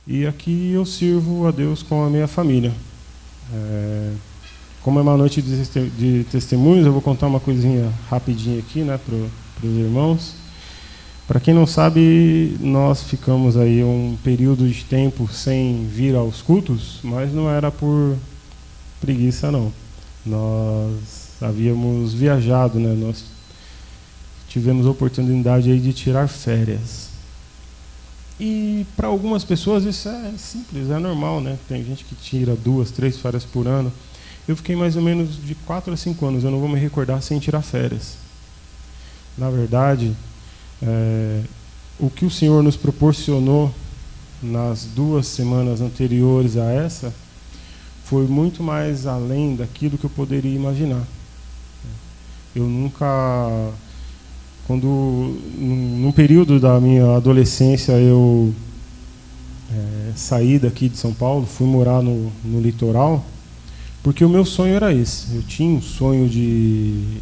E aqui eu sirvo a Deus com a minha família. Como é uma noite de testemunhos, eu vou contar uma coisinha rapidinha aqui, né, para os irmãos. Para quem não sabe, nós ficamos aí um período de tempo sem vir aos cultos, mas não era por preguiça, não. Nós havíamos viajado, né? Nós tivemos a oportunidade aí de tirar férias. E para algumas pessoas isso é simples, é normal, né? Tem gente que tira 2, 3 férias por ano. Eu fiquei mais ou menos de 4 a 5 anos, eu não vou me recordar sem tirar férias. Na verdade, o que o Senhor nos proporcionou nas 2 semanas anteriores a essa foi muito mais além daquilo que eu poderia imaginar. Eu nunca... num período da minha adolescência, eu saí daqui de São Paulo, fui morar no litoral, porque o meu sonho era esse. Eu tinha um sonho de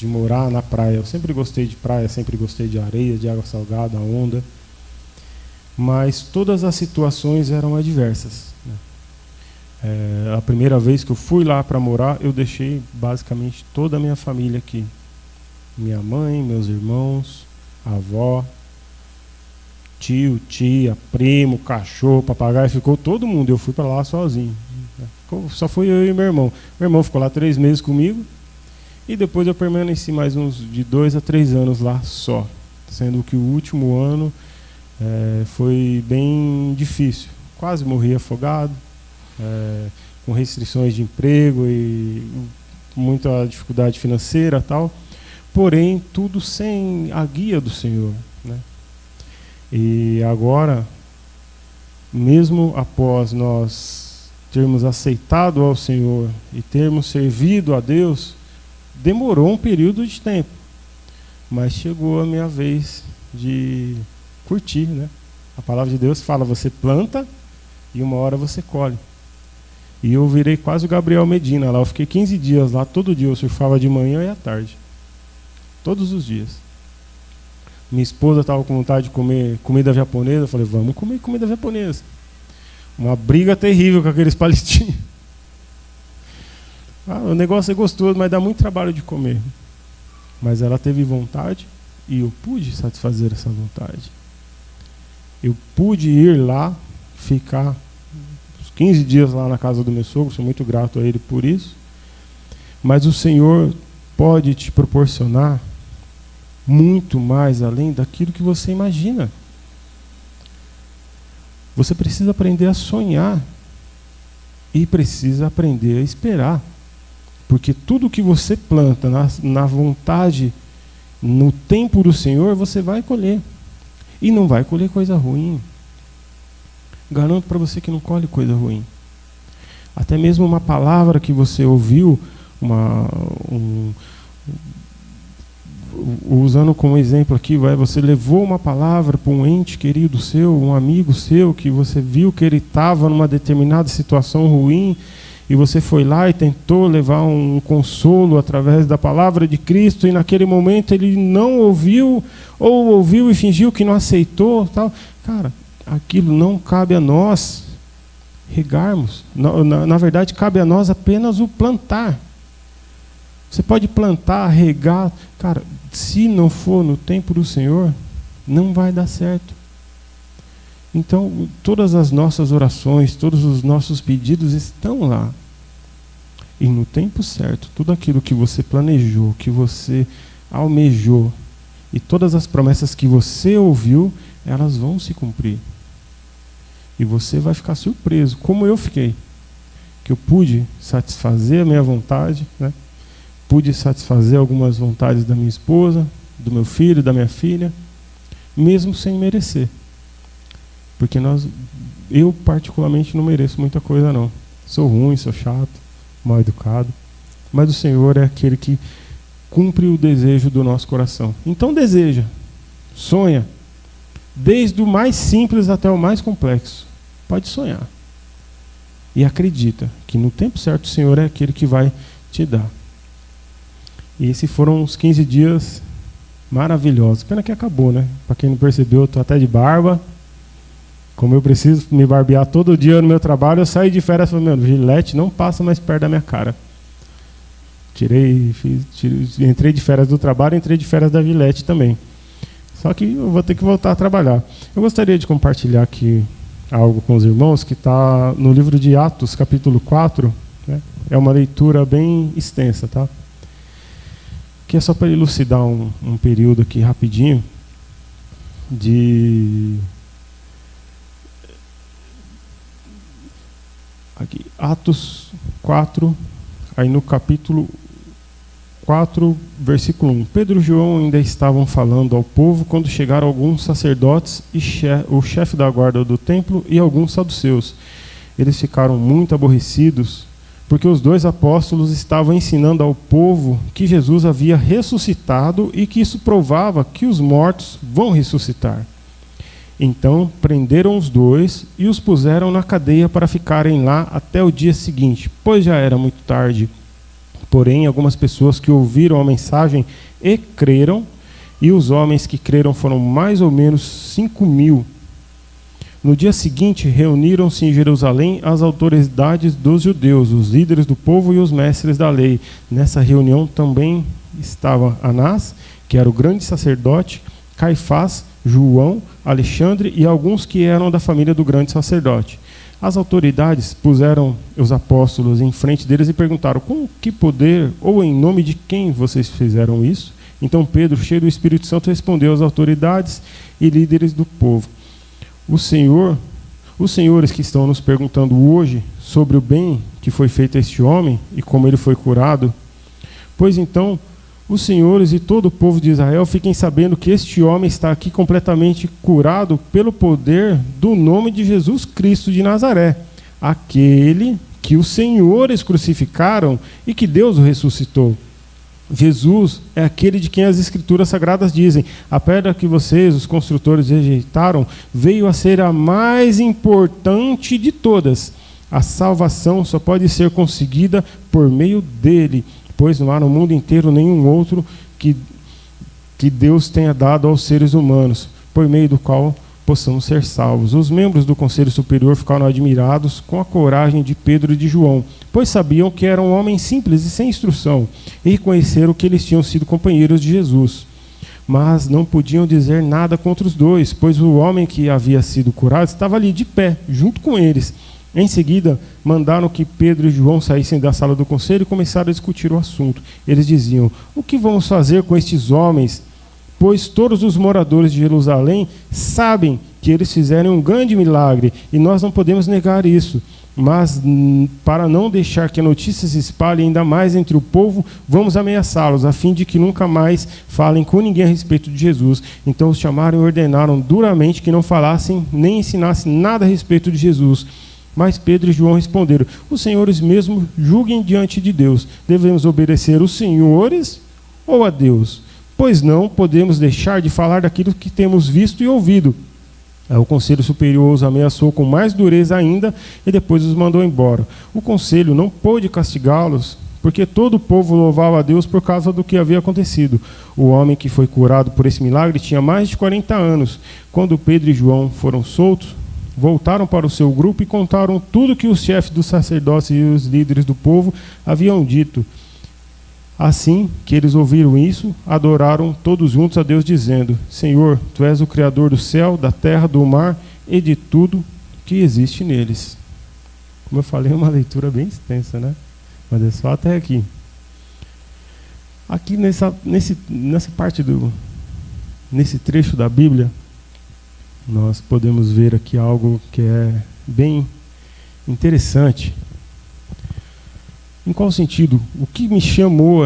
morar na praia. Eu sempre gostei de praia, sempre gostei de areia, de água salgada, onda. Mas todas as situações eram adversas, né? A primeira vez que eu fui lá para morar, eu deixei basicamente toda a minha família aqui. Minha mãe, meus irmãos, a avó, tio, tia, primo, cachorro, papagaio, ficou todo mundo. Eu fui para lá sozinho. Só fui eu e meu irmão. Meu irmão ficou lá 3 meses comigo e depois eu permaneci mais uns de 2 a 3 anos lá só. Sendo que o último ano foi bem difícil. Quase morri afogado, com restrições de emprego e muita dificuldade financeira e tal. Porém, tudo sem a guia do Senhor, né? E agora, mesmo após nós termos aceitado ao Senhor e termos servido a Deus, demorou um período de tempo. Mas chegou a minha vez de curtir, né? A palavra de Deus fala, você planta e uma hora você colhe. E eu virei quase o Gabriel Medina lá. Eu fiquei 15 dias lá, todo dia eu surfava de manhã e à tarde. Todos os dias. Minha esposa estava com vontade de comer comida japonesa. Eu falei, vamos comer comida japonesa. Uma briga terrível com aqueles palestinos. O negócio é gostoso, mas dá muito trabalho de comer. Mas ela teve vontade e eu pude satisfazer essa vontade. Eu pude ir lá, ficar uns 15 dias lá na casa do meu sogro. Sou muito grato a ele por isso. Mas o Senhor pode te proporcionar muito mais além daquilo que você imagina. Você precisa aprender a sonhar e precisa aprender a esperar. Porque tudo que você planta na vontade, no tempo do Senhor, você vai colher. E não vai colher coisa ruim. Garanto para você que não colhe coisa ruim. Até mesmo uma palavra que você ouviu, usando como exemplo aqui, você levou uma palavra para um ente querido seu, um amigo seu, que você viu que ele estava numa determinada situação ruim, e você foi lá e tentou levar um consolo através da palavra de Cristo, e naquele momento ele não ouviu, ou ouviu e fingiu que não aceitou, tal. Cara, aquilo não cabe a nós regarmos. Na verdade, cabe a nós apenas o plantar. Você pode plantar, regar. Cara, se não for no tempo do Senhor, não vai dar certo. Então, todas as nossas orações, todos os nossos pedidos estão lá. E no tempo certo, tudo aquilo que você planejou, que você almejou, e todas as promessas que você ouviu, elas vão se cumprir. E você vai ficar surpreso, como eu fiquei. Que eu pude satisfazer a minha vontade, né? Pude satisfazer algumas vontades da minha esposa, do meu filho, da minha filha, mesmo sem merecer. Porque eu particularmente não mereço muita coisa não. Sou ruim, sou chato, mal educado. Mas o Senhor é aquele que cumpre o desejo do nosso coração. Então deseja, sonha, desde o mais simples até o mais complexo. Pode sonhar. E acredita que no tempo certo o Senhor é aquele que vai te dar. E esses foram uns 15 dias maravilhosos. Pena que acabou, né? Para quem não percebeu, eu estou até de barba. Como eu preciso me barbear todo dia no meu trabalho, eu saí de férias e falei, mano, Gillette não passa mais perto da minha cara. Entrei de férias do trabalho, entrei de férias da Gillette também. Só que eu vou ter que voltar a trabalhar. Eu gostaria de compartilhar aqui algo com os irmãos que está no livro de Atos, capítulo 4. Né? É uma leitura bem extensa, tá? Que é só para elucidar um período aqui rapidinho de... Aqui, Atos 4, aí no capítulo 4, versículo 1. Pedro e João ainda estavam falando ao povo quando chegaram alguns sacerdotes e o chefe da guarda do templo e alguns saduceus. Eles ficaram muito aborrecidos porque os dois apóstolos estavam ensinando ao povo que Jesus havia ressuscitado e que isso provava que os mortos vão ressuscitar. Então prenderam os dois e os puseram na cadeia para ficarem lá até o dia seguinte, pois já era muito tarde. Porém, algumas pessoas que ouviram a mensagem e creram, e os homens que creram foram mais ou menos 5.000. No dia seguinte, reuniram-se em Jerusalém as autoridades dos judeus, os líderes do povo e os mestres da lei. Nessa reunião também estava Anás, que era o grande sacerdote, Caifás, João, Alexandre e alguns que eram da família do grande sacerdote. As autoridades puseram os apóstolos em frente deles e perguntaram: com que poder ou em nome de quem vocês fizeram isso? Então Pedro, cheio do Espírito Santo, respondeu às autoridades e líderes do povo: os senhores que estão nos perguntando hoje sobre o bem que foi feito a este homem e como ele foi curado, pois então os senhores e todo o povo de Israel fiquem sabendo que este homem está aqui completamente curado pelo poder do nome de Jesus Cristo de Nazaré, aquele que os senhores crucificaram e que Deus o ressuscitou. Jesus é aquele de quem as Escrituras Sagradas dizem: a pedra que vocês, os construtores, rejeitaram, veio a ser a mais importante de todas. A salvação só pode ser conseguida por meio dele, pois não há no mundo inteiro nenhum outro que Deus tenha dado aos seres humanos, por meio do qual possamos ser salvos. Os membros do Conselho Superior ficaram admirados com a coragem de Pedro e de João, pois sabiam que eram homens simples e sem instrução, e reconheceram que eles tinham sido companheiros de Jesus. Mas não podiam dizer nada contra os dois, pois o homem que havia sido curado estava ali de pé, junto com eles. Em seguida, mandaram que Pedro e João saíssem da sala do conselho e começaram a discutir o assunto. Eles diziam: o que vamos fazer com estes homens? Pois todos os moradores de Jerusalém sabem que eles fizeram um grande milagre, e nós não podemos negar isso. Mas, para não deixar que a notícia se espalhe ainda mais entre o povo, vamos ameaçá-los, a fim de que nunca mais falem com ninguém a respeito de Jesus. Então os chamaram e ordenaram duramente que não falassem nem ensinassem nada a respeito de Jesus. Mas Pedro e João responderam: os senhores mesmo julguem diante de Deus. Devemos obedecer os senhores ou a Deus? Pois não podemos deixar de falar daquilo que temos visto e ouvido. O Conselho Superior os ameaçou com mais dureza ainda e depois os mandou embora. O Conselho não pôde castigá-los, porque todo o povo louvava a Deus por causa do que havia acontecido. O homem que foi curado por esse milagre tinha mais de 40 anos. Quando Pedro e João foram soltos, voltaram para o seu grupo e contaram tudo que os chefes dos sacerdotes e os líderes do povo haviam dito. Assim que eles ouviram isso, adoraram todos juntos a Deus, dizendo: Senhor, Tu és o Criador do céu, da terra, do mar e de tudo que existe neles. Como eu falei, é uma leitura bem extensa, né? Mas é só até aqui. Aqui nessa parte nesse trecho da Bíblia, nós podemos ver aqui algo que é bem interessante. Em qual sentido? O que me chamou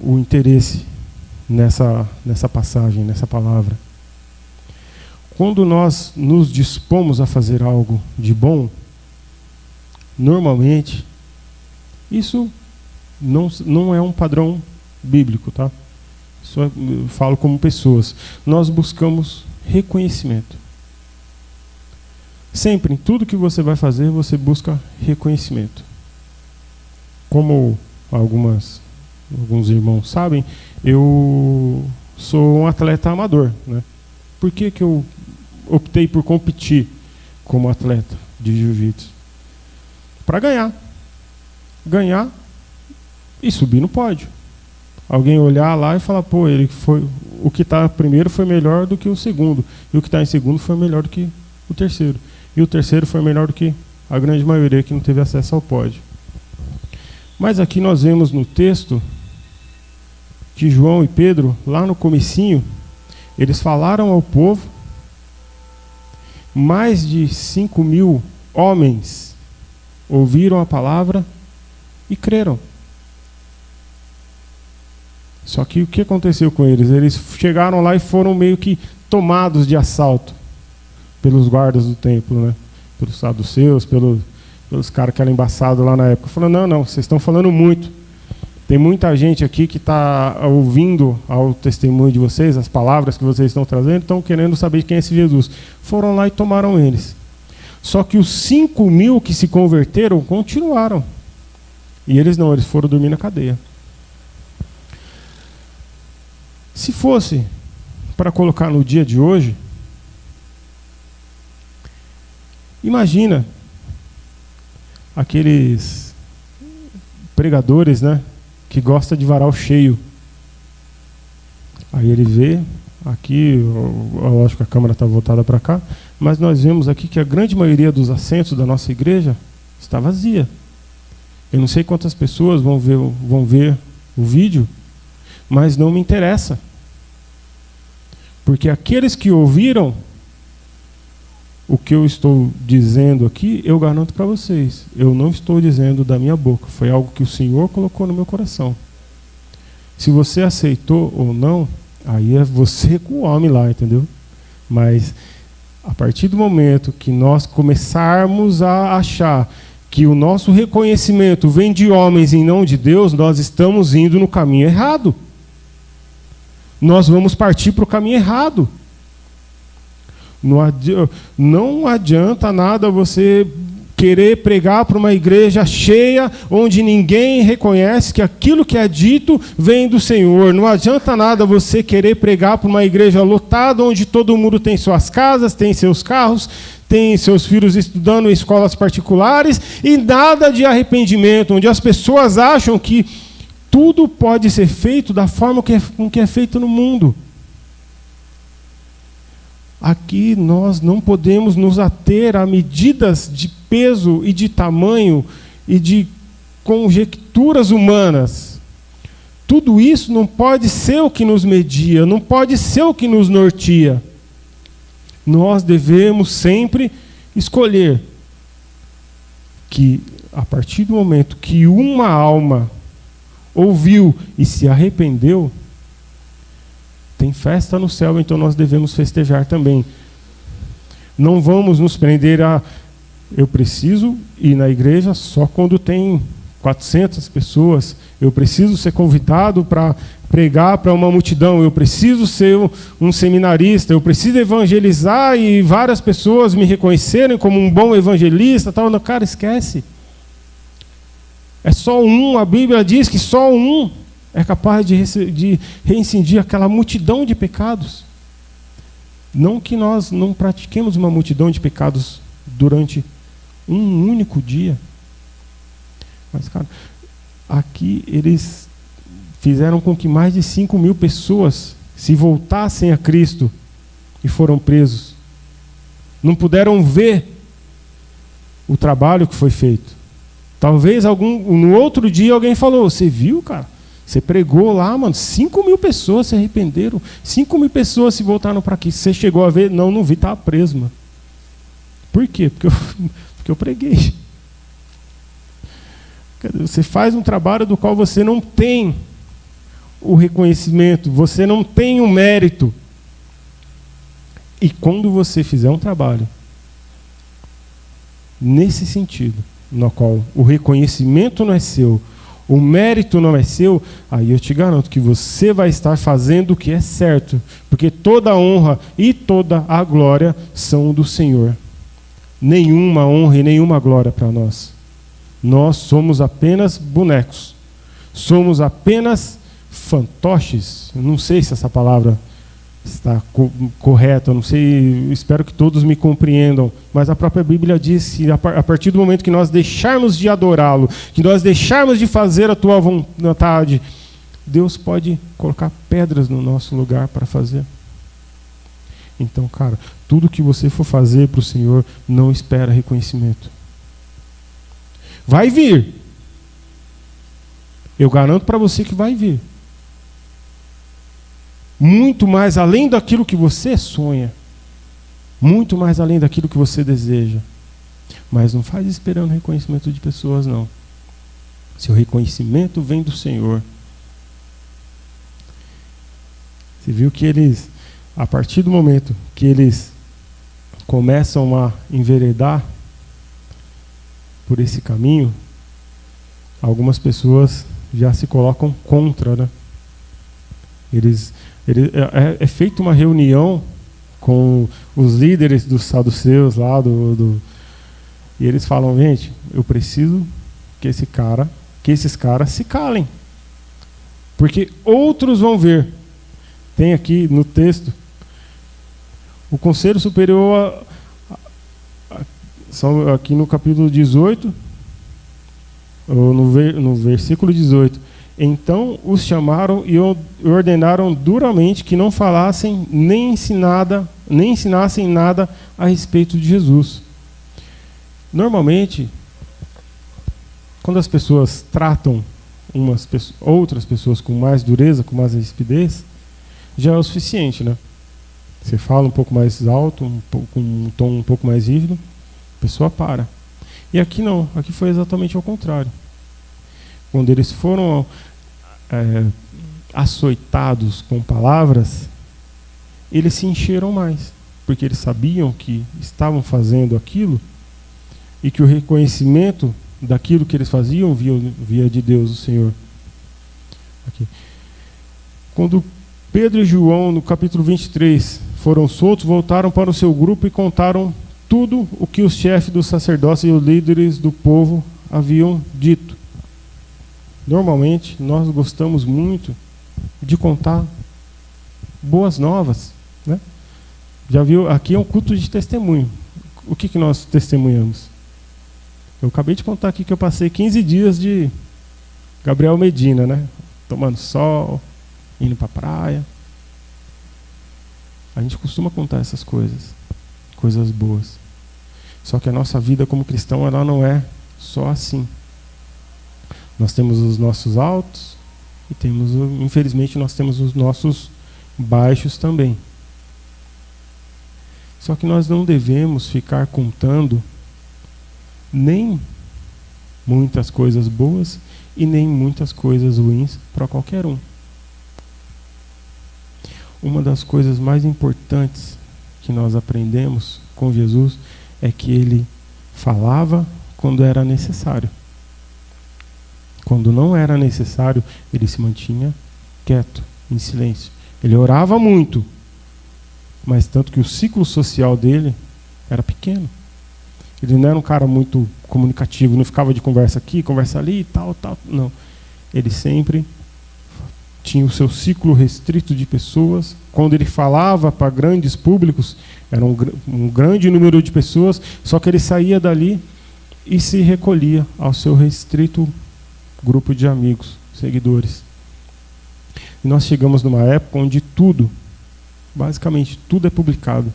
o interesse nessa passagem, nessa palavra? Quando nós nos dispomos a fazer algo de bom, normalmente, isso não é um padrão bíblico, tá? Isso eu falo como pessoas. Nós buscamos reconhecimento. Sempre, em tudo que você vai fazer, você busca reconhecimento. Como alguns irmãos sabem, eu sou um atleta amador, né? Por que eu optei por competir? como atleta de jiu-jitsu? Para ganhar. Ganhar e subir no pódio. Alguém olhar lá e falar, pô, ele foi, o que está primeiro foi melhor do que o segundo. E o que está em segundo foi melhor do que o terceiro. E o terceiro foi melhor do que a grande maioria que não teve acesso ao pódio. Mas aqui nós vemos no texto que João e Pedro, lá no comecinho, eles falaram ao povo, mais de 5.000 homens ouviram a palavra e creram. Só que o que aconteceu com eles? Eles chegaram lá e foram meio que tomados de assalto pelos guardas do templo, né? Pelos saduceus, pelos caras que eram embaçados lá na época. Falaram, não, vocês estão falando muito. Tem muita gente aqui que está ouvindo ao testemunho de vocês, as palavras que vocês estão trazendo, estão querendo saber quem é esse Jesus. Foram lá e tomaram eles. Só que os 5.000 que se converteram continuaram. E eles não, eles foram dormir na cadeia. Se fosse para colocar no dia de hoje, imagina aqueles pregadores, né, que gosta de varal cheio. Aí ele vê aqui, lógico que a câmera está voltada para cá, mas nós vemos aqui que a grande maioria dos assentos da nossa igreja está vazia. Eu não sei quantas pessoas vão ver o vídeo, mas não me interessa. Porque aqueles que ouviram o que eu estou dizendo aqui, eu garanto para vocês, eu não estou dizendo da minha boca, foi algo que o Senhor colocou no meu coração. Se você aceitou ou não, aí é você com o homem lá, entendeu? Mas a partir do momento que nós começarmos a achar que o nosso reconhecimento vem de homens e não de Deus, nós estamos indo no caminho errado. Nós vamos partir para o caminho errado. Não adianta nada você querer pregar para uma igreja cheia, onde ninguém reconhece que aquilo que é dito vem do Senhor. Não adianta nada você querer pregar para uma igreja lotada, onde todo mundo tem suas casas, tem seus carros, tem seus filhos estudando em escolas particulares, e nada de arrependimento, onde as pessoas acham que tudo pode ser feito da forma com que é feito no mundo. Aqui nós não podemos nos ater a medidas de peso e de tamanho e de conjecturas humanas. Tudo isso não pode ser o que nos media, não pode ser o que nos norteia. Nós devemos sempre escolher que, a partir do momento que uma alma ouviu e se arrependeu, tem festa no céu, então nós devemos festejar também. Não vamos nos prender a eu preciso ir na igreja só quando tem 400 pessoas, eu preciso ser convidado para pregar para uma multidão, eu preciso ser um seminarista, eu preciso evangelizar e várias pessoas me reconhecerem como um bom evangelista, tal. Não, cara, esquece. É só um, a Bíblia diz que só um é capaz de reincidir aquela multidão de pecados. Não que nós não pratiquemos uma multidão de pecados durante um único dia. Mas, cara, aqui eles fizeram com que mais de 5.000 pessoas se voltassem a Cristo e foram presos. Não puderam ver o trabalho que foi feito. Talvez no outro dia alguém falou, você viu, cara? Você pregou lá, mano, 5.000 pessoas se arrependeram, 5.000 pessoas se voltaram para aqui. Você chegou a ver? Não vi, estava preso, mano. Por quê? Porque eu preguei. Você faz um trabalho do qual você não tem o reconhecimento, você não tem o mérito. E quando você fizer um trabalho nesse sentido, no qual o reconhecimento não é seu, o mérito não é seu, aí eu te garanto que você vai estar fazendo o que é certo, porque toda a honra e toda a glória são do Senhor. Nenhuma honra e nenhuma glória para nós. Nós somos apenas bonecos. Somos apenas fantoches. Eu não sei se essa palavra está correto, eu não sei, eu espero que todos me compreendam, mas a própria Bíblia diz que a partir do momento que nós deixarmos de adorá-lo, que nós deixarmos de fazer a tua vontade, Deus pode colocar pedras no nosso lugar para fazer. Então, cara, tudo que você for fazer para o Senhor, não espera reconhecimento. Vai vir. Eu garanto para você que vai vir. Muito mais além daquilo que você sonha. Muito mais além daquilo que você deseja. Mas não faz esperando reconhecimento de pessoas, não. Seu reconhecimento vem do Senhor. Você viu que eles, a partir do momento que eles começam a enveredar por esse caminho, algumas pessoas já se colocam contra, né? É feita uma reunião com os líderes dos saduceus lá e eles falam: gente, eu preciso que esses caras se calem, porque outros vão ver. Tem aqui no texto o Conselho Superior, aqui no capítulo 18, ou no versículo 18. Então os chamaram e ordenaram duramente que não falassem nem ensinassem nada a respeito de Jesus. Normalmente, quando as pessoas tratam outras pessoas com mais dureza, com mais rispidez, já é o suficiente, né? Você fala um pouco mais alto, com um tom um pouco mais rígido, a pessoa para. E aqui não, aqui foi exatamente ao contrário. Quando eles foram açoitados com palavras, eles se encheram mais, porque eles sabiam que estavam fazendo aquilo e que o reconhecimento daquilo que eles faziam via de Deus, o Senhor. Aqui. Quando Pedro e João, no capítulo 23, foram soltos, voltaram para o seu grupo e contaram tudo o que os chefes dos sacerdotes e os líderes do povo haviam dito. Normalmente, nós gostamos muito de contar boas novas, né? Já viu? Aqui é um culto de testemunho. O que nós testemunhamos? Eu acabei de contar aqui que eu passei 15 dias de Gabriel Medina, né? Tomando sol, indo para a praia. A gente costuma contar essas coisas boas. Só que a nossa vida como cristão, ela não é só assim. Nós temos os nossos altos e infelizmente, nós temos os nossos baixos também. Só que nós não devemos ficar contando nem muitas coisas boas e nem muitas coisas ruins para qualquer um. Uma das coisas mais importantes que nós aprendemos com Jesus é que ele falava quando era necessário. Quando não era necessário, ele se mantinha quieto, em silêncio. Ele orava muito, mas tanto que o ciclo social dele era pequeno. Ele não era um cara muito comunicativo, não ficava de conversa aqui, conversa ali e tal. Não. Ele sempre tinha o seu ciclo restrito de pessoas. Quando ele falava para grandes públicos, era um grande número de pessoas, só que ele saía dali e se recolhia ao seu restrito grupo de amigos, seguidores. E nós chegamos numa época onde basicamente tudo é publicado.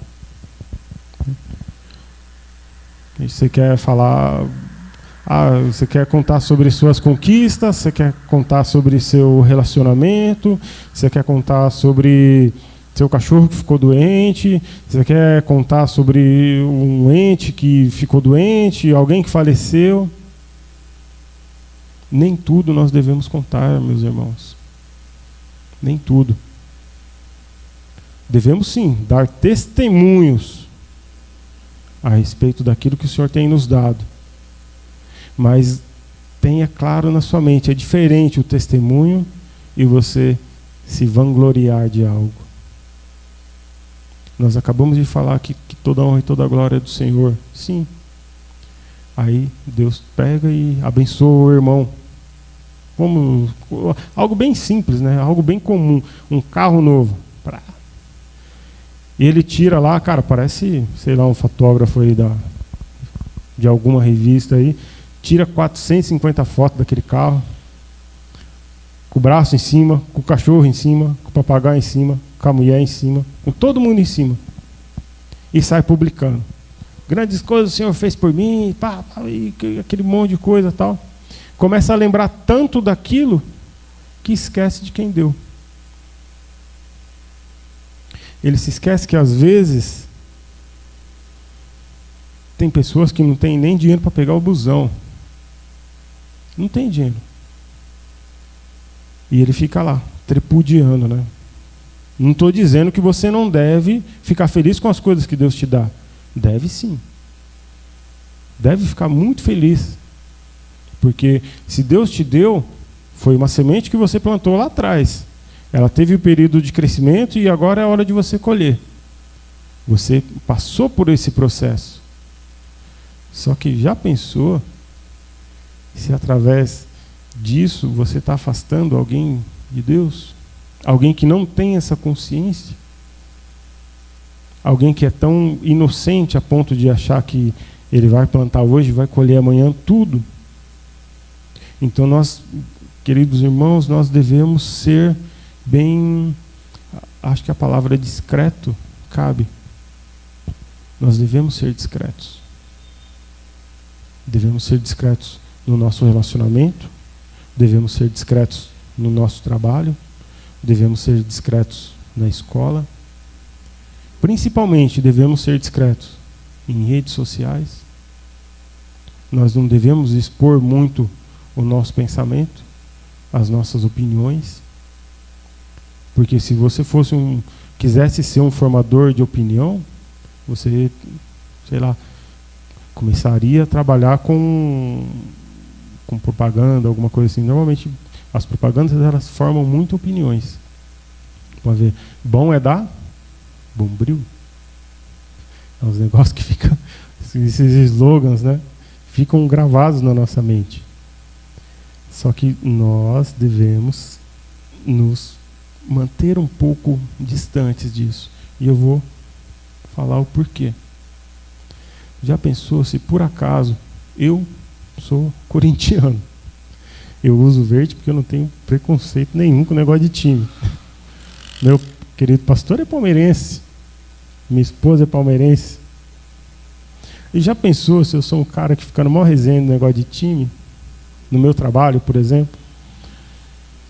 E você quer falar, você quer contar sobre suas conquistas, você quer contar sobre seu relacionamento, você quer contar sobre seu cachorro que ficou doente, você quer contar sobre um ente que ficou doente, alguém que faleceu. Nem tudo nós devemos contar, meus irmãos. Nem tudo. Devemos sim dar testemunhos a respeito daquilo que o Senhor tem nos dado. Mas tenha claro na sua mente, é diferente o testemunho e você se vangloriar de algo. Nós acabamos de falar que toda honra e toda glória é do Senhor. Sim. Aí Deus pega e abençoa o irmão. Algo bem simples, né? Algo bem comum. Um carro novo. E ele tira lá, cara, parece, sei lá, um fotógrafo aí de alguma revista aí, tira 450 fotos daquele carro, com o braço em cima, com o cachorro em cima, com o papagaio em cima, com a mulher em cima, com todo mundo em cima. E sai publicando. Grandes coisas o Senhor fez por mim, pá, e aquele monte de coisa e tal. Começa a lembrar tanto daquilo que esquece de quem deu. Ele se esquece que às vezes tem pessoas que não têm nem dinheiro para pegar o busão. Não tem dinheiro. E ele fica lá, tripudiando, né? Não estou dizendo que você não deve ficar feliz com as coisas que Deus te dá. Deve sim. Deve ficar muito feliz. Porque se Deus te deu, foi uma semente que você plantou lá atrás. Ela teve o período de crescimento e agora é a hora de você colher. Você passou por esse processo. Só que já pensou se através disso você está afastando alguém de Deus? Alguém que não tem essa consciência? Alguém que é tão inocente a ponto de achar que ele vai plantar hoje e vai colher amanhã tudo? Então nós, queridos irmãos, nós devemos ser bem, acho que a palavra discreto cabe. Nós devemos ser discretos. Devemos ser discretos no nosso relacionamento, devemos ser discretos no nosso trabalho, devemos ser discretos na escola. Principalmente devemos ser discretos em redes sociais. Nós não devemos expor muito o nosso pensamento, as nossas opiniões. Porque se você quisesse ser um formador de opinião, você, sei lá, começaria a trabalhar com propaganda, alguma coisa assim. Normalmente as propagandas elas formam muito opiniões. Pode ver, bom é dar bombril. É uns negócios que ficam, esses slogans, né? Ficam gravados na nossa mente. Só que nós devemos nos manter um pouco distantes disso. E eu vou falar o porquê. Já pensou se por acaso eu sou corintiano? Eu uso verde porque eu não tenho preconceito nenhum com o negócio de time. Meu querido pastor é palmeirense. Minha esposa é palmeirense. E já pensou se eu sou um cara que fica no maior resenha do negócio de time? No meu trabalho, por exemplo.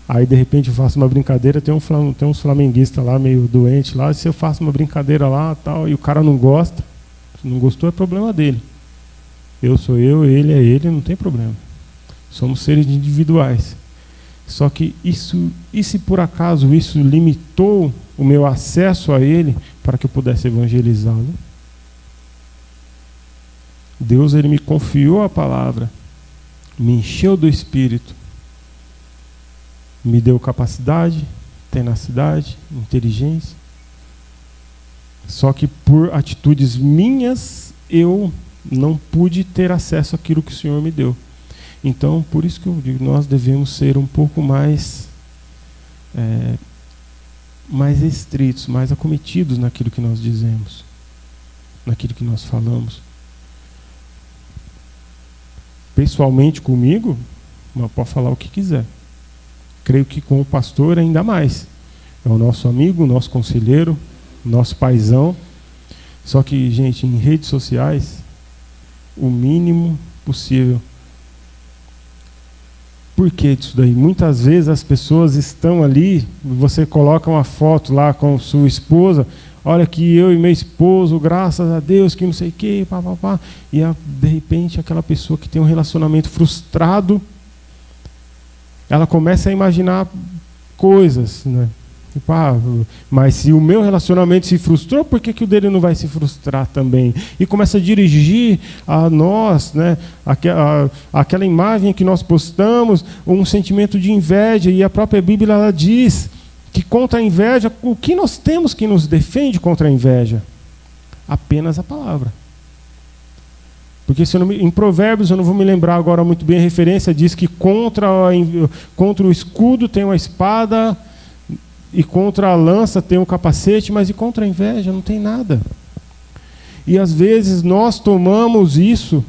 Aí, de repente, eu faço uma brincadeira, tem uns flamenguistas lá, meio doente lá, se eu faço uma brincadeira lá tal, e o cara não gosta, se não gostou é problema dele. Eu sou eu, ele é ele, não tem problema. Somos seres individuais. Só que e se por acaso isso limitou o meu acesso a ele para que eu pudesse evangelizá-lo? Deus, ele me confiou a palavra, me encheu do Espírito, me deu capacidade, tenacidade, inteligência. Só que por atitudes minhas, eu não pude ter acesso àquilo que o Senhor me deu. Então, por isso que eu digo, nós devemos ser um pouco mais restritos, mais acometidos naquilo que nós dizemos, naquilo que nós falamos. Pessoalmente comigo, mas pode falar o que quiser. Creio que com o pastor ainda mais. É o nosso amigo, nosso conselheiro, nosso paizão. Só que, gente, em redes sociais, o mínimo possível. Por que disso daí? Muitas vezes as pessoas estão ali, você coloca uma foto lá com sua esposa, olha que eu e meu esposo, graças a Deus, que não sei o quê, pá. E de repente aquela pessoa que tem um relacionamento frustrado, ela começa a imaginar coisas, né? Tipo, mas se o meu relacionamento se frustrou, por que o dele não vai se frustrar também? E começa a dirigir a nós, né, aquela imagem que nós postamos, um sentimento de inveja. E a própria Bíblia ela diz que contra a inveja, o que nós temos que nos defende contra a inveja? Apenas a palavra. Porque em Provérbios, eu não vou me lembrar agora muito bem a referência, diz que contra o escudo tem uma espada E contra a lança tem um capacete, mas e contra a inveja não tem nada. E às vezes nós tomamos isso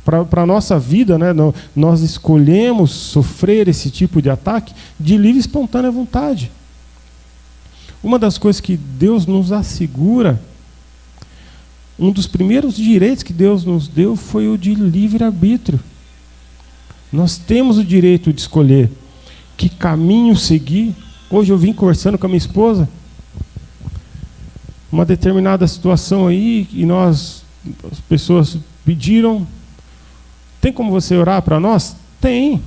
para a nossa vida, né? Nós escolhemos sofrer esse tipo de ataque de livre e espontânea vontade. Uma das coisas que Deus nos assegura, um dos primeiros direitos que Deus nos deu foi o de livre-arbítrio. Nós temos o direito de escolher que caminho seguir. Hoje eu vim conversando com a minha esposa, uma determinada situação aí, e as pessoas pediram: tem como você orar para nós? Tem.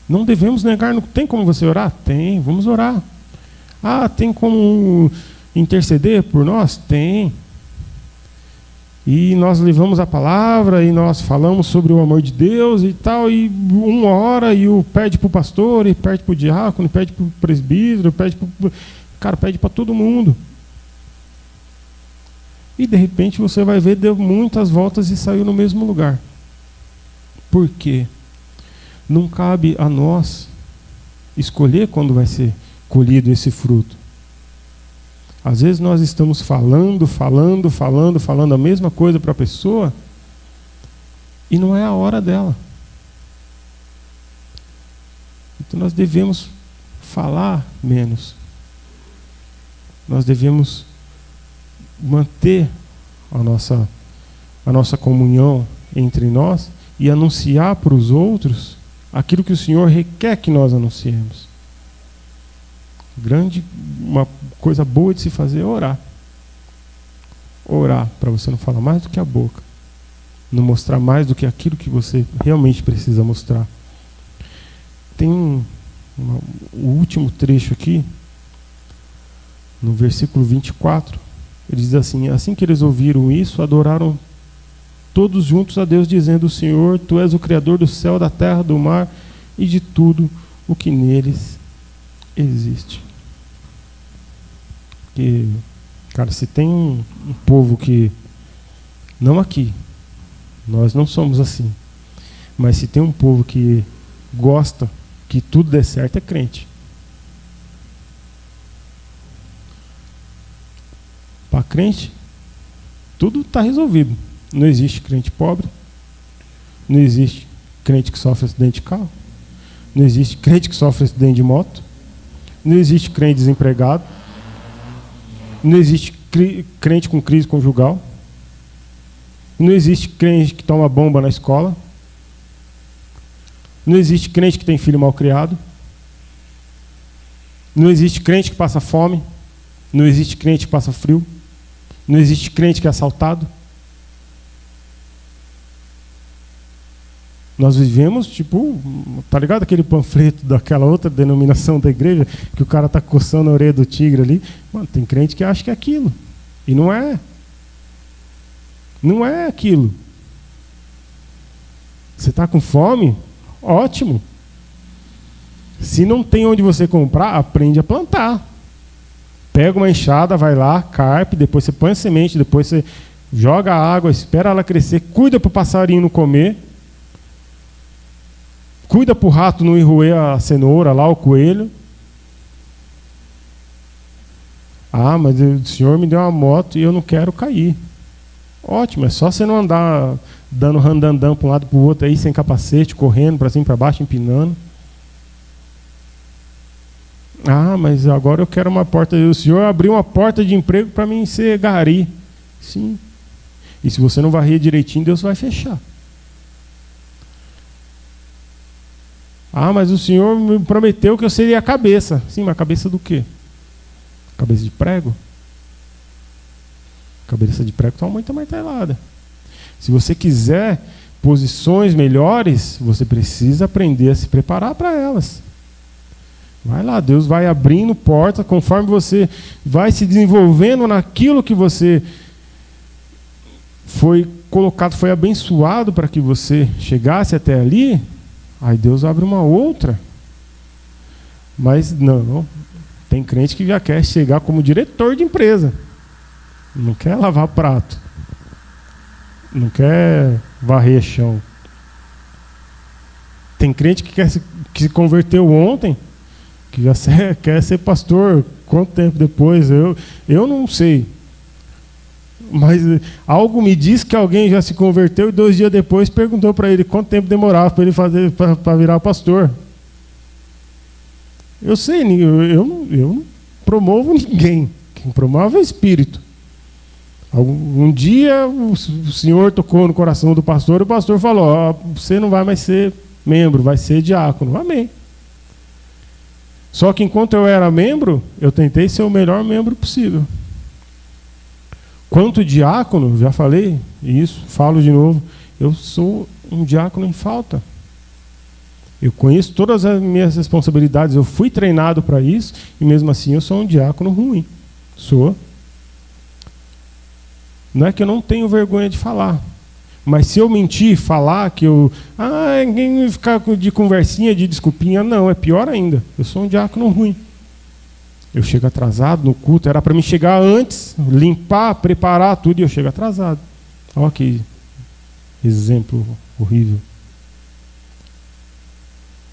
Não devemos negar. Tem como você orar? Tem, vamos orar. Ah, tem como interceder por nós? Tem. E nós levamos a palavra, e nós falamos sobre o amor de Deus e tal, e uma hora, e pede para o pastor, e pede para o diácono, e pede para o presbítero, pede para todo mundo. E de repente você vai ver, deu muitas voltas e saiu no mesmo lugar. Por quê? Não cabe a nós escolher quando vai ser colhido esse fruto. Às vezes nós estamos falando a mesma coisa para a pessoa e não é a hora dela. Então nós devemos falar menos. Nós devemos manter a nossa comunhão entre nós e anunciar para os outros aquilo que o Senhor requer que nós anunciemos. Uma coisa boa de se fazer é orar. Orar, para você não falar mais do que a boca. Não mostrar mais do que aquilo que você realmente precisa mostrar. Tem o último trecho aqui, no versículo 24, ele diz assim: assim que eles ouviram isso, adoraram todos juntos a Deus, dizendo: Senhor, Tu és o Criador do céu, da terra, do mar e de tudo o que neles existe. Porque, cara, se tem um povo que, não aqui, nós não somos assim, mas se tem um povo que gosta que tudo dê certo, é crente. Para crente, tudo está resolvido. Não existe crente pobre, não existe crente que sofre acidente de carro, não existe crente que sofre acidente de moto, não existe crente desempregado, não existe crente com crise conjugal, não existe crente que toma bomba na escola, não existe crente que tem filho mal criado, não existe crente que passa fome, não existe crente que passa frio, não existe crente que é assaltado. Nós vivemos, tipo, tá ligado aquele panfleto daquela outra denominação da igreja, que o cara tá coçando a orelha do tigre ali? Mano, tem crente que acha que é aquilo. E não é. Não é aquilo. Você tá com fome? Ótimo. Se não tem onde você comprar, aprende a plantar. Pega uma enxada, vai lá, carpe, depois você põe a semente, depois você joga a água, espera ela crescer, cuida para o passarinho não comer, cuida para o rato não ir roer a cenoura lá, o coelho. Ah, mas o Senhor me deu uma moto e eu não quero cair. Ótimo, é só você não andar dando randandã para um lado para o outro aí, sem capacete, correndo para cima e para baixo, empinando. Ah, mas agora eu quero uma porta. O Senhor abriu uma porta de emprego para mim ser gari. Sim. E se você não varrer direitinho, Deus vai fechar. Ah, mas o Senhor me prometeu que eu seria a cabeça. Sim, mas a cabeça do quê? Cabeça de prego? Cabeça de prego está muita martelada. Se você quiser posições melhores, você precisa aprender a se preparar para elas. Vai lá, Deus vai abrindo portas conforme você vai se desenvolvendo naquilo que você foi colocado, foi abençoado para que você chegasse até ali. Aí Deus abre uma outra. Mas não, tem crente que já quer chegar como diretor de empresa. Não quer lavar prato. Não quer varrer chão. Tem crente que se converteu ontem que já quer ser pastor. Quanto tempo depois? Eu não sei. Mas algo me diz que alguém já se converteu e 2 dias depois perguntou para ele quanto tempo demorava para ele fazer para virar pastor. Eu sei, eu não promovo ninguém. Quem promove é o Espírito. Um dia o Senhor tocou no coração do pastor e o pastor falou: você não vai mais ser membro, vai ser diácono. Amém. Só que enquanto eu era membro, eu tentei ser o melhor membro possível. Quanto diácono, já falei isso, falo de novo, eu sou um diácono em falta. Eu conheço todas as minhas responsabilidades, eu fui treinado para isso, e mesmo assim eu sou um diácono ruim. Sou. Não é que eu não tenho vergonha de falar, mas se eu mentir, falar que ninguém ficar de conversinha, de desculpinha, não, é pior ainda. Eu sou um diácono ruim. Eu chego atrasado no culto, era para mim chegar antes, limpar, preparar tudo, e eu chego atrasado. Olha que exemplo horrível.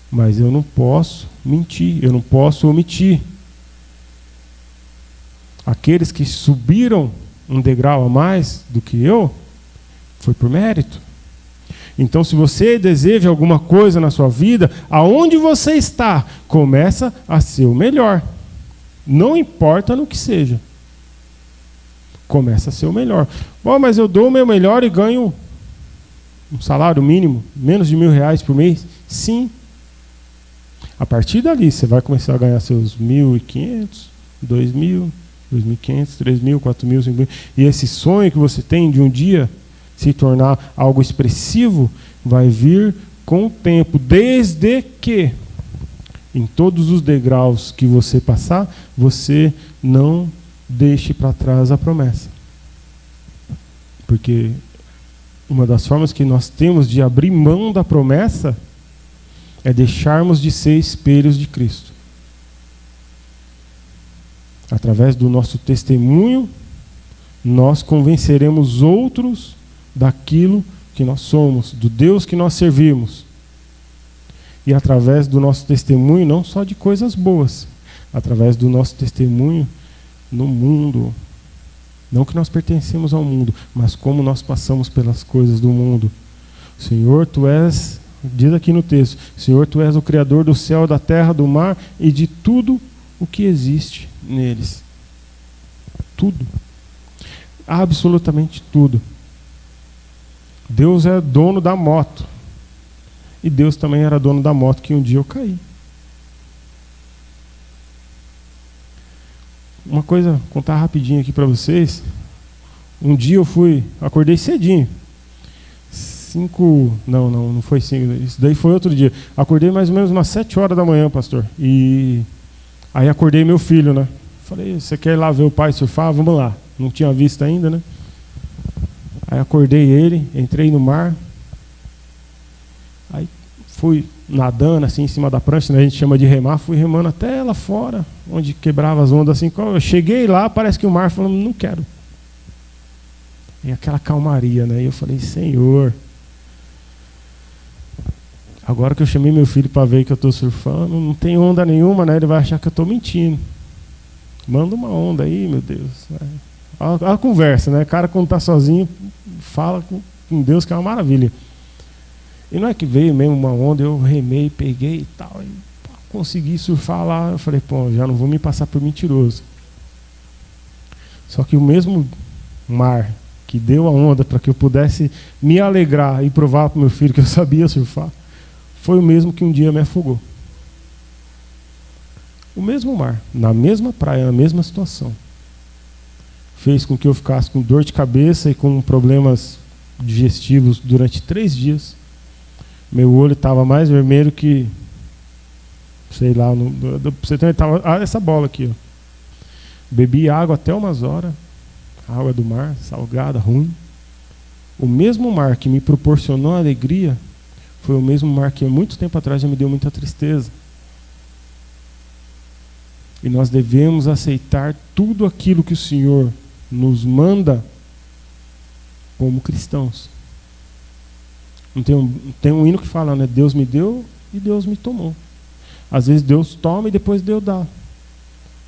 Mas eu não posso mentir, eu não posso omitir. Aqueles que subiram um degrau a mais do que eu, foi por mérito. Então, se você deseja alguma coisa na sua vida, aonde você está, começa a ser o melhor. Não importa no que seja. Começa a ser o melhor. Mas eu dou o meu melhor e ganho um salário mínimo, menos de R$1.000 por mês? Sim. A partir dali, você vai começar a ganhar seus 1.500, 2.000, 2.500, 3.000, 4.000, 5.000. E esse sonho que você tem de um dia se tornar algo expressivo, vai vir com o tempo, desde que em todos os degraus que você passar, você não deixe para trás a promessa. Porque uma das formas que nós temos de abrir mão da promessa é deixarmos de ser espelhos de Cristo. Através do nosso testemunho, nós convenceremos outros daquilo que nós somos, do Deus que nós servimos. E através do nosso testemunho, não só de coisas boas, através do nosso testemunho no mundo. Não que nós pertencemos ao mundo, mas como nós passamos pelas coisas do mundo. Senhor, Tu és, diz aqui no texto, Senhor, Tu és o Criador do céu, da terra, do mar e de tudo o que existe neles. Tudo. Absolutamente tudo. Deus é dono da moto. E Deus também era dono da moto que um dia eu caí. Uma coisa, contar rapidinho aqui para vocês. Um dia acordei cedinho. Não foi 5, isso daí foi outro dia. Acordei mais ou menos umas 7 horas da manhã, pastor. E aí acordei meu filho, né? Falei, você quer ir lá ver o pai surfar? Vamos lá. Não tinha visto ainda, né? Aí acordei ele, entrei no mar. Aí fui nadando assim em cima da prancha, né? A gente chama de remar, fui remando até lá fora, onde quebrava as ondas assim. Quando eu cheguei lá, parece que o mar falou, não quero. E aquela calmaria, né? E eu falei, Senhor, agora que eu chamei meu filho para ver que eu estou surfando, não tem onda nenhuma, né? Ele vai achar que eu estou mentindo. Manda uma onda aí, meu Deus. Olha a conversa, né? O cara, quando está sozinho, fala com Deus, que é uma maravilha. E não é que veio mesmo uma onda, eu remei, peguei e tal, e consegui surfar lá. Eu falei, já não vou me passar por mentiroso. Só que o mesmo mar que deu a onda para que eu pudesse me alegrar e provar para o meu filho que eu sabia surfar, foi o mesmo que um dia me afogou. O mesmo mar, na mesma praia, na mesma situação. Fez com que eu ficasse com dor de cabeça e com problemas digestivos durante 3 dias. Meu olho estava mais vermelho que, sei lá, você estava essa bola aqui, ó. Bebi água até umas horas, água do mar, salgada, ruim. O mesmo mar que me proporcionou alegria foi o mesmo mar que há muito tempo atrás já me deu muita tristeza. E nós devemos aceitar tudo aquilo que o Senhor nos manda como cristãos. Não tem um hino que fala, né? Deus me deu e Deus me tomou. Às vezes Deus toma e depois Deus dá.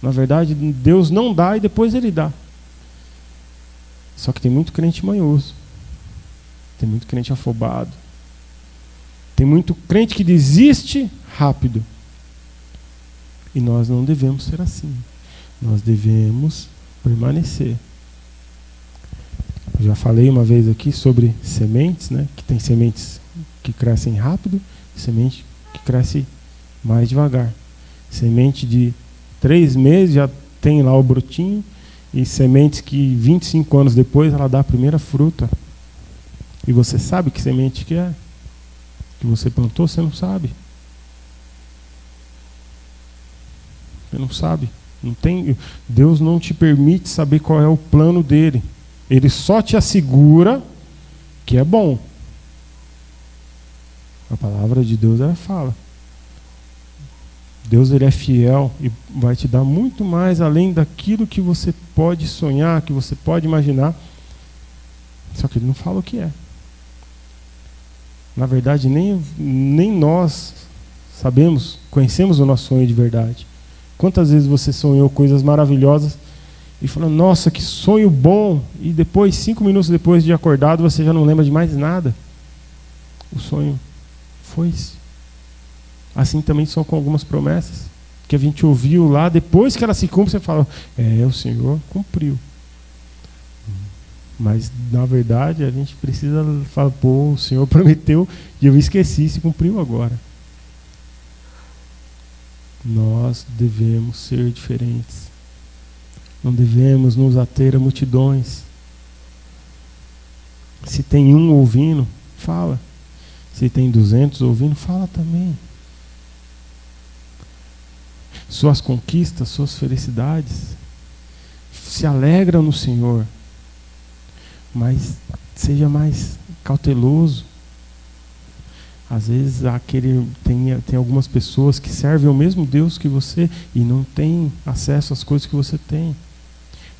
Na verdade, Deus não dá e depois Ele dá. Só que tem muito crente manhoso. Tem muito crente afobado. Tem muito crente que desiste rápido. E nós não devemos ser assim. Nós devemos permanecer. Eu já falei uma vez aqui sobre sementes, né? Que tem sementes que crescem rápido e semente que cresce mais devagar. Semente de 3 meses já tem lá o brotinho, e sementes que 25 anos depois ela dá a primeira fruta. E você sabe que semente que é? Que você plantou, você não sabe. Você não sabe. Não tem, Deus não te permite saber qual é o plano dele. Ele só te assegura que é bom. A palavra de Deus, ela fala. Deus, ele é fiel e vai te dar muito mais além daquilo que você pode sonhar, que você pode imaginar. Só que ele não fala o que é. Na verdade, nem nós sabemos, conhecemos o nosso sonho de verdade. Quantas vezes você sonhou coisas maravilhosas e falou, nossa, que sonho bom, e depois, 5 minutos depois de acordado, você já não lembra de mais nada. O sonho foi-se. Assim também são com algumas promessas que a gente ouviu lá, depois que ela se cumpre, você fala, o Senhor cumpriu. Mas, na verdade, a gente precisa falar, o Senhor prometeu e eu esqueci, se cumpriu agora. Nós devemos ser diferentes. Não devemos nos ater a multidões. Se tem um ouvindo, fala. Se tem 200 ouvindo, fala também. Suas conquistas, suas felicidades, se alegram no Senhor. Mas seja mais cauteloso. Às vezes tem algumas pessoas que servem o mesmo Deus que você e não tem acesso às coisas que você tem.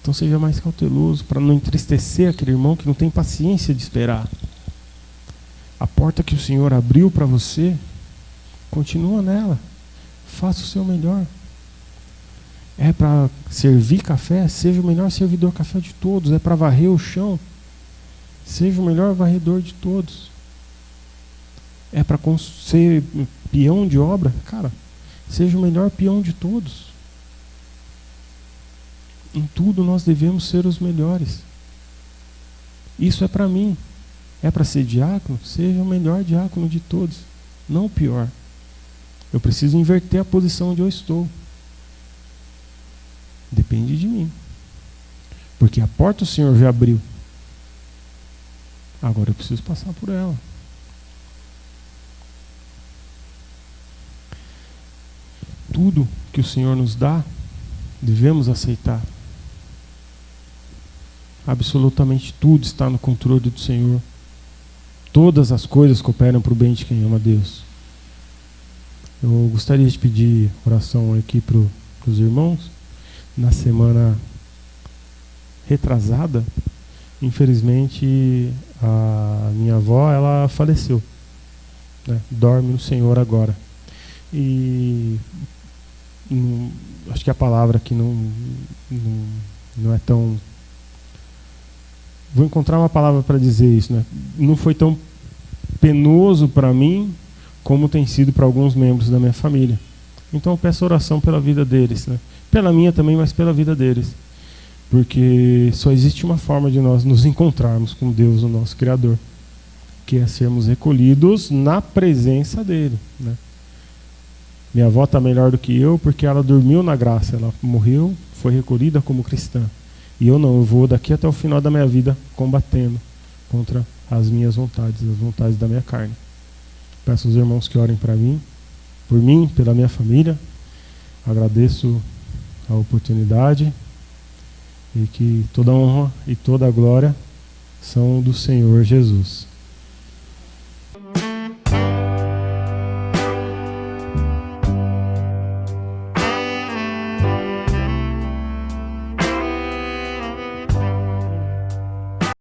Então seja mais cauteloso para não entristecer aquele irmão que não tem paciência de esperar. A porta que o Senhor abriu para você, continua nela. Faça o seu melhor. É para servir café, seja o melhor servidor café de todos. É para varrer o chão, seja o melhor varredor de todos. É para ser peão de obra, cara, seja o melhor peão de todos. Em tudo nós devemos ser os melhores. Isso é para mim. É para ser diácono, seja o melhor diácono de todos, não o pior. Eu preciso inverter a posição onde eu estou. Depende de mim. Porque a porta o Senhor já abriu. Agora eu preciso passar por ela. Tudo que o Senhor nos dá, devemos aceitar. Absolutamente tudo está no controle do Senhor. Todas as coisas cooperam para o bem de quem ama a Deus. Eu gostaria de pedir oração aqui para os irmãos. Na semana retrasada, infelizmente, a minha avó, ela faleceu, né? Dorme no Senhor agora. E acho que a palavra aqui não é tão... Vou encontrar uma palavra para dizer isso, né? Não foi tão penoso para mim como tem sido para alguns membros da minha família. Então eu peço oração pela vida deles, né? Pela minha também, mas pela vida deles. Porque só existe uma forma de nós nos encontrarmos com Deus, o nosso Criador, que é sermos recolhidos na presença dele, né? Minha avó está melhor do que eu porque ela dormiu na graça, ela morreu, foi recolhida como cristã. E eu não, eu vou daqui até o final da minha vida combatendo contra as minhas vontades, as vontades da minha carne. Peço aos irmãos que orem para mim, por mim, pela minha família. Agradeço a oportunidade e que toda a honra e toda a glória são do Senhor Jesus.